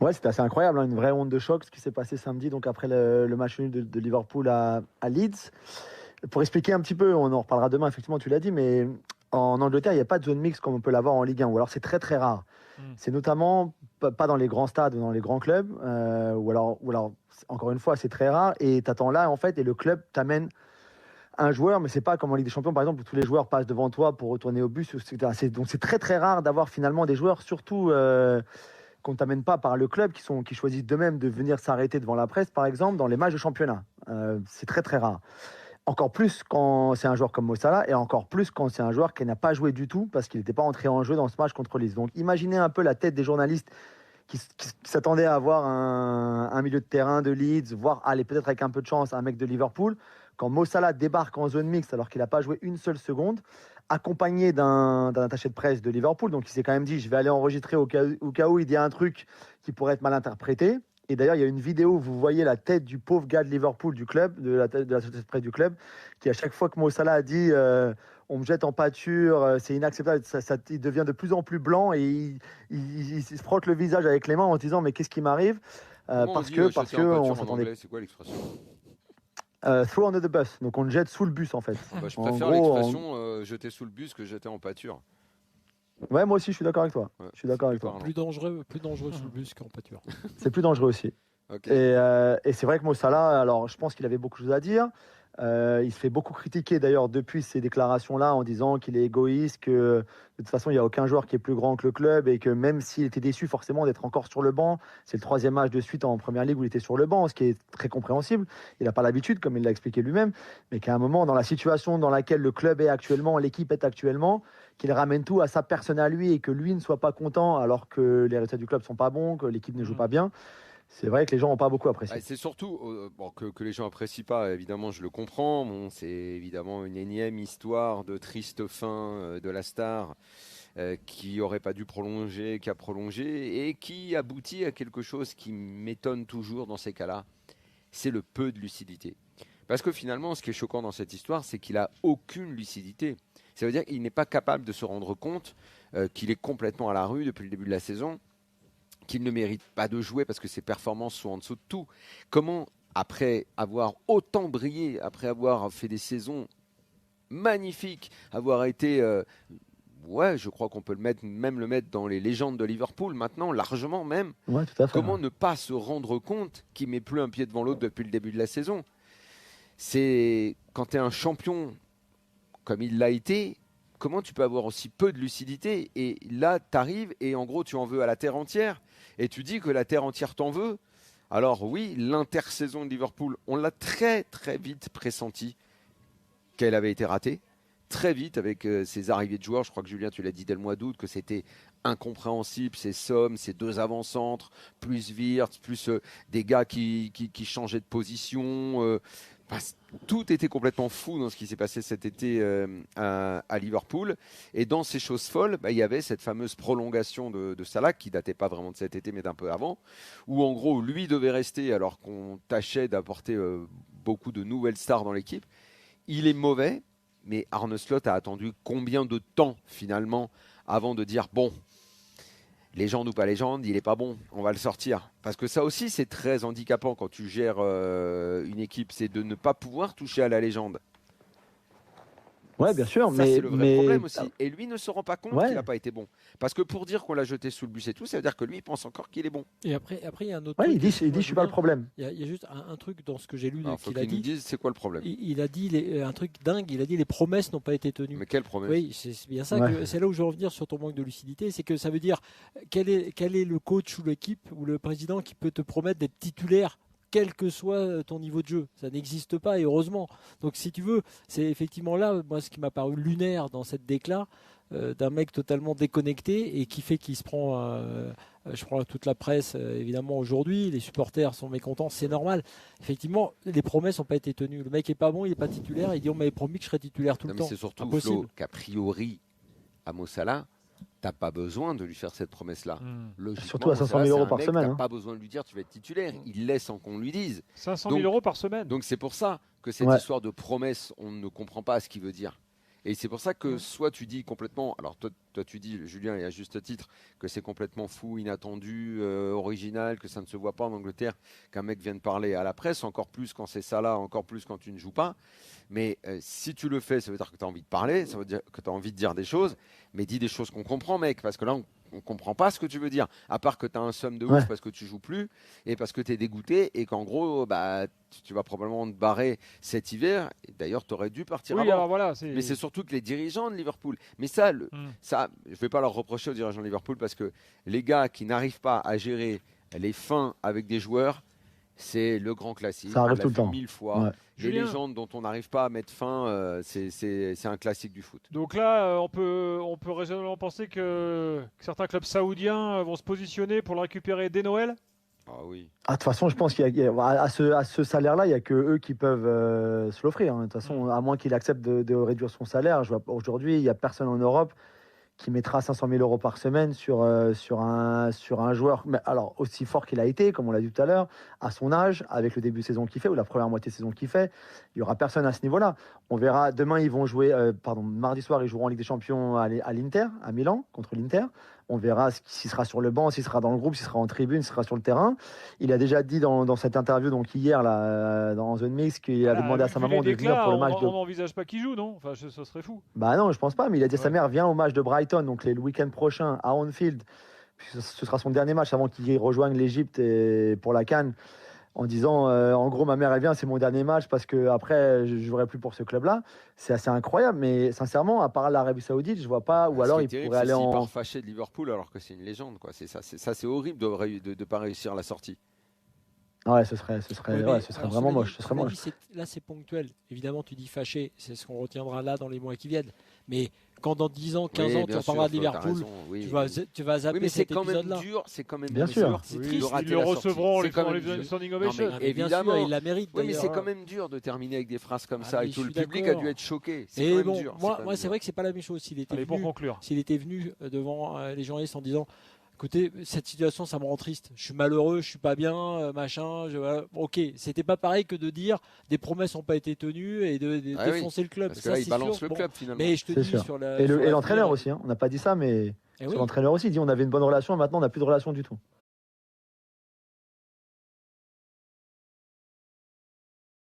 Ouais, c'était assez incroyable, hein, une vraie onde de choc, ce qui s'est passé samedi, donc après le match nul de Liverpool à Leeds. Pour expliquer un petit peu, on en reparlera demain, effectivement, tu l'as dit, mais en Angleterre, il n'y a pas de zone mixte comme on peut l'avoir en Ligue 1, ou alors c'est très très rare. Mm. C'est notamment pas dans les grands stades ou dans les grands clubs, ou alors encore une fois, c'est très rare, et tu attends là, en fait, et le club t'amène un joueur, mais c'est pas comme en Ligue des Champions, par exemple, où tous les joueurs passent devant toi pour retourner au bus, etc. Donc c'est très très rare d'avoir finalement des joueurs, surtout qu'on ne t'amène pas par le club, qui choisissent d'eux-mêmes de venir s'arrêter devant la presse, par exemple, dans les matchs de championnat. C'est très très rare. Encore plus quand c'est un joueur comme Mo Salah, et encore plus quand c'est un joueur qui n'a pas joué du tout parce qu'il n'était pas entré en jeu dans ce match contre Leeds. Donc imaginez un peu la tête des journalistes qui s'attendaient à avoir un milieu de terrain de Leeds, voire aller peut-être avec un peu de chance un mec de Liverpool. Quand Mo Salah débarque en zone mixte alors qu'il n'a pas joué une seule seconde, accompagné d'un attaché de presse de Liverpool, donc il s'est quand même dit je vais aller enregistrer au cas où il dit un truc qui pourrait être mal interprété. Et d'ailleurs, il y a une vidéo où vous voyez la tête du pauvre gars de Liverpool, du club, de la société de presse du club, qui à chaque fois que Mo Salah a dit on me jette en pâture, c'est inacceptable, il devient de plus en plus blanc et il se frotte le visage avec les mains en se disant mais qu'est-ce qui m'arrive. Comment on Parce dit que jeter en on pâture en s'attendait. anglais? C'est quoi l'expression? Throw under the bus, donc on le jette sous le bus en fait. Bah, je En préfère gros, l'expression jeter sous le bus que jeter en pâture. ouais, moi aussi je suis d'accord avec toi. Ouais, Je suis d'accord avec plus toi. parlant. Plus dangereux sous le bus qu'en pâture. C'est plus dangereux aussi. Ok. Et c'est vrai que Mo Salah, alors je pense qu'il avait beaucoup de choses à dire. Il se fait beaucoup critiquer d'ailleurs depuis ces déclarations-là en disant qu'il est égoïste, que de toute façon il n'y a aucun joueur qui est plus grand que le club et que même s'il était déçu forcément d'être encore sur le banc, c'est le troisième match de suite en première ligue où il était sur le banc, ce qui est très compréhensible. Il n'a pas l'habitude, comme il l'a expliqué lui-même, mais qu'à un moment, dans la situation dans laquelle le club est actuellement, l'équipe est actuellement, qu'il ramène tout à sa personne à lui et que lui ne soit pas content alors que les résultats du club sont pas bons, que l'équipe ne joue pas bien. C'est vrai que les gens n'ont pas beaucoup apprécié. C'est surtout bon, que les gens apprécient pas, évidemment, je le comprends. Bon, c'est évidemment une énième histoire de triste fin de la star qui aurait pas dû prolonger, qui a prolongé et qui aboutit à quelque chose qui m'étonne toujours dans ces cas-là. C'est le peu de lucidité. Parce que finalement, ce qui est choquant dans cette histoire, c'est qu'il a aucune lucidité. Ça veut dire qu'il n'est pas capable de se rendre compte qu'il est complètement à la rue depuis le début de la saison, qu'il ne mérite pas de jouer parce que ses performances sont en dessous de tout. Comment, après avoir autant brillé, après avoir fait des saisons magnifiques, avoir été, ouais, je crois qu'on peut même le mettre dans les légendes de Liverpool maintenant, largement même. Ouais, tout à fait. Comment ne pas se rendre compte qu'il met plus un pied devant l'autre depuis le début de la saison? C'est quand tu es un champion comme il l'a été. Comment tu peux avoir aussi peu de lucidité? Et là, tu arrives et en gros, tu en veux à la terre entière. Et tu dis que la terre entière t'en veut. Alors oui, l'intersaison de Liverpool, on l'a très très vite pressenti qu'elle avait été ratée. Très vite avec ces arrivées de joueurs. Je crois que Julien, tu l'as dit dès le mois d'août, que c'était incompréhensible, ces sommes, ces deux avant-centres, plus Wirtz, plus des gars qui changeaient de position. Tout était complètement fou dans ce qui s'est passé cet été à Liverpool. Et dans ces choses folles, il y avait cette fameuse prolongation de Salah, qui datait pas vraiment de cet été, mais d'un peu avant, où en gros, lui devait rester alors qu'on tâchait d'apporter beaucoup de nouvelles stars dans l'équipe. Il est mauvais, mais Arne Slot a attendu combien de temps finalement avant de dire bon, légende ou pas légende, il est pas bon, on va le sortir. Parce que ça aussi, c'est très handicapant quand tu gères une équipe, c'est de ne pas pouvoir toucher à la légende. Ouais, bien sûr, Ça, c'est le vrai problème aussi. Et lui ne se rend pas compte qu'il ouais, n'a pas été bon. Parce que pour dire qu'on l'a jeté sous le bus et tout, ça veut dire que lui, il pense encore qu'il est bon. Et après, il y a un autre ouais, truc. il dit aussi, je moi, suis pas le Julien, problème. il y a juste un truc dans ce que j'ai lu Alors, il faut qu'il a qu'il nous dit. dise c'est quoi le problème. Il a dit un truc dingue. Il a dit les promesses n'ont pas été tenues. Mais quelle promesse? Oui, c'est bien ça. Ouais. C'est là où je veux revenir sur ton manque de lucidité. C'est que ça veut dire quel est le coach ou l'équipe ou le président qui peut te promettre d'être titulaire quel que soit ton niveau de jeu. Ça n'existe pas et heureusement. Donc si tu veux, c'est effectivement là, moi, ce qui m'a paru lunaire dans cette déclat d'un mec totalement déconnecté et qui fait qu'il se prend, je crois, toute la presse, évidemment, aujourd'hui. Les supporters sont mécontents, c'est normal. Effectivement, les promesses n'ont pas été tenues. Le mec est pas bon, il n'est pas titulaire. Il dit on m'avait promis que je serais titulaire tout Non, le mais temps. c'est surtout, Impossible. Flo, qu'a priori, à Mo Salah, t'as pas besoin de lui faire cette promesse-là. Logiquement, Surtout à 500 Salah, 000 c'est euros un par mec, semaine. t'as Hein. pas besoin de lui dire tu vas être titulaire. Il laisse sans qu'on lui dise. 500 000 euros par semaine. Donc c'est pour ça que cette Ouais. histoire de promesse, on ne comprend pas ce qu'il veut dire. Et c'est pour ça que soit tu dis complètement, alors toi tu dis, Julien, et à juste titre, que c'est complètement fou, inattendu, original, que ça ne se voit pas en Angleterre, qu'un mec vienne parler à la presse, encore plus quand c'est ça là, encore plus quand tu ne joues pas. Mais si tu le fais, ça veut dire que tu as envie de parler, ça veut dire que tu as envie de dire des choses, mais dis des choses qu'on comprend, mec, parce que là, on comprend pas ce que tu veux dire, à part que tu as un somme de ouf parce que tu joues plus et parce que tu es dégoûté et qu'en gros, bah, tu vas probablement te barrer cet hiver. D'ailleurs, tu aurais dû partir avant. Alors voilà, mais c'est surtout que les dirigeants de Liverpool, mais ça, ça je ne vais pas leur reprocher aux dirigeants de Liverpool parce que les gars qui n'arrivent pas à gérer les fins avec des joueurs, c'est le grand classique. Ça arrive tout le temps. 1000 fois. Les légendes dont on n'arrive pas à mettre fin, c'est un classique du foot. Donc là, on peut raisonnablement penser que certains clubs saoudiens vont se positionner pour le récupérer dès Noël. Ah oui. De toute façon, je pense qu'à ce salaire-là, il n'y a que eux qui peuvent se l'offrir. De toute façon, à moins qu'il accepte de réduire son salaire. Aujourd'hui, il n'y a personne en Europe qui mettra 500 000 euros par semaine sur un joueur, mais alors aussi fort qu'il a été, comme on l'a dit tout à l'heure, à son âge, avec le début de saison qu'il fait, ou la première moitié de saison qu'il fait. Il n'y aura personne à ce niveau-là. On verra, demain, ils vont jouer, mardi soir, ils joueront en Ligue des Champions à l'Inter, à Milan, contre l'Inter. On verra s'il sera sur le banc, s'il sera dans le groupe, s'il sera en tribune, s'il sera sur le terrain. Il a déjà dit dans cette interview, donc hier, là, dans The Mix, qu'il avait demandé à sa maman de venir pour le match. On n'envisage pas qu'il joue, non? Enfin, ça serait fou. Bah non, je pense pas, mais il a dit à sa mère, viens au match de Brighton, donc le week-end prochain, à Anfield. Ce sera son dernier match avant qu'il rejoigne l'Égypte pour la CAN. En disant, en gros, ma mère, elle vient, c'est mon dernier match parce qu'après, je ne jouerai plus pour ce club-là. C'est assez incroyable, mais sincèrement, à part l'Arabie Saoudite, je ne vois pas. Ou alors, il pourrait aller en. Il part fâché de Liverpool alors que c'est une légende, quoi. C'est horrible de ne pas réussir la sortie. Ouais, ce serait vraiment moche. Ce serait moche. Là, c'est ponctuel. Évidemment, tu dis fâché, c'est ce qu'on retiendra là dans les mois qui viennent. Mais quand dans 10 ans, 15 ans, tu en parleras de Liverpool, tu vas zapper cet épisode-là. C'est quand même bien sûr. C'est triste. Ils le recevront, les standing ovation. Évidemment, il la mérite. Oui, mais c'est quand même dur de terminer avec des phrases comme ça. Et tout le public a dû être choqué. Et bon, moi, c'est vrai que c'est pas la même chose. S'il était venu devant les journalistes en disant, écoutez, cette situation, ça me rend triste. Je suis malheureux, je suis pas bien, machin. Ok, c'était pas pareil que de dire des promesses n'ont pas été tenues et de défoncer le club. Parce que là, il balance le club finalement. Mais je te dis et l'entraîneur aussi. On n'a pas dit ça, mais l'entraîneur aussi dit on avait une bonne relation. Maintenant, on n'a plus de relation du tout.